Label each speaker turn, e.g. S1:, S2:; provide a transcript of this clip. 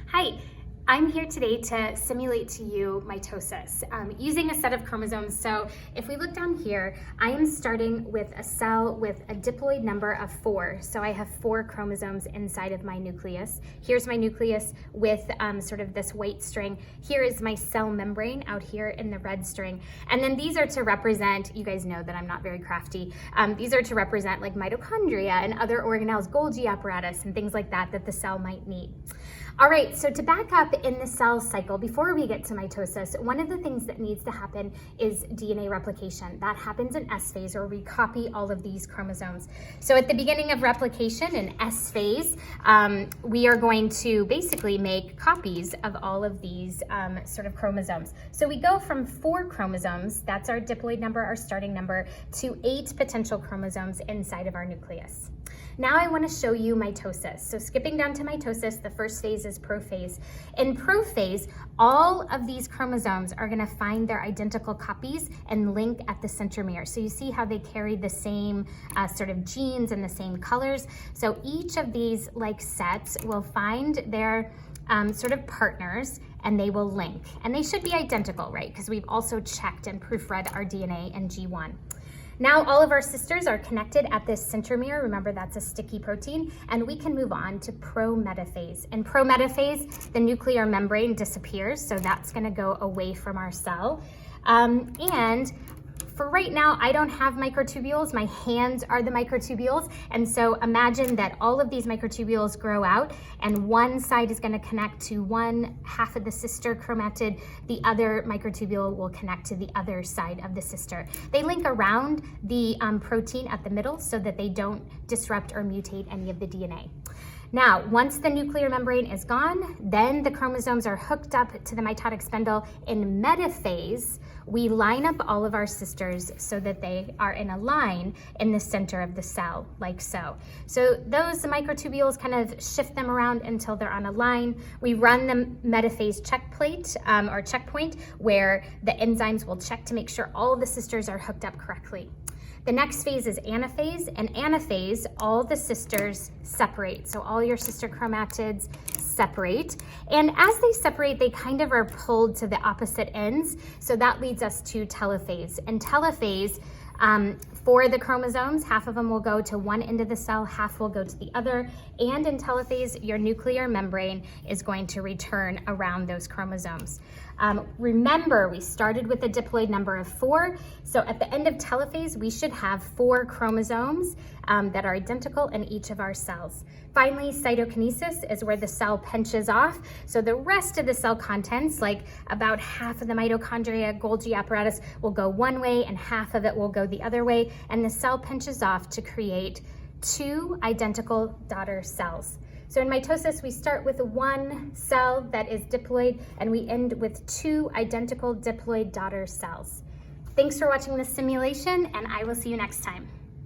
S1: Hi, I'm here today to simulate to you mitosis using a set of chromosomes. So if we look down here, I am starting with a cell with a diploid number of 4. So I have 4 chromosomes inside of my nucleus. Here's my nucleus with sort of this white string. Here is my cell membrane out here in the red string. And then these are to represent, you guys know that I'm not very crafty, these are to represent like mitochondria and other organelles, Golgi apparatus and things like that the cell might need. All right, so to back up in the cell cycle, before we get to mitosis, one of the things that needs to happen is DNA replication. That happens in S phase, or we copy all of these chromosomes. So at the beginning of replication in S phase, we are going to basically make copies of all of these sort of chromosomes. So we go from 4 chromosomes, that's our diploid number, our starting number, to 8 potential chromosomes inside of our nucleus. Now I want to show you mitosis. So skipping down to mitosis, the first phase is prophase. In prophase, all of these chromosomes are going to find their identical copies and link at the centromere. So you see how they carry the same sort of genes and the same colors. So each of these like sets will find their sort of partners and they will link. And they should be identical, right? Because we've also checked and proofread our DNA in G1. Now all of our sisters are connected at this centromere. Remember, that's a sticky protein, and we can move on to prometaphase. In prometaphase, the nuclear membrane disappears, so that's gonna go away from our cell. And for right now, I don't have microtubules. My hands are the microtubules. And so imagine that all of these microtubules grow out and one side is going to connect to one half of the sister chromatid. The other microtubule will connect to the other side of the sister. They link around the protein at the middle so that they don't disrupt or mutate any of the DNA. Now, once the nuclear membrane is gone, then the chromosomes are hooked up to the mitotic spindle. In metaphase, we line up all of our sisters so that they are in a line in the center of the cell, like so. So those microtubules kind of shift them around until they're on a line. We run the metaphase checkpoint where the enzymes will check to make sure all the sisters are hooked up correctly. The next phase is anaphase. In anaphase, all the sisters separate. So all your sister chromatids separate. And as they separate, they kind of are pulled to the opposite ends. So that leads us to telophase. In telophase, for the chromosomes, half of them will go to one end of the cell, half will go to the other. And in telophase, your nuclear membrane is going to return around those chromosomes. Remember, we started with a diploid number of 4. So at the end of telophase, we should have 4 chromosomes that are identical in each of our cells. Finally, cytokinesis is where the cell pinches off. So the rest of the cell contents, like about half of the mitochondria, Golgi apparatus, will go one way and half of it will go the other way. And the cell pinches off to create 2 identical daughter cells. So in mitosis, we start with 1 cell that is diploid, and we end with 2 identical diploid daughter cells. Thanks for watching this simulation, and I will see you next time.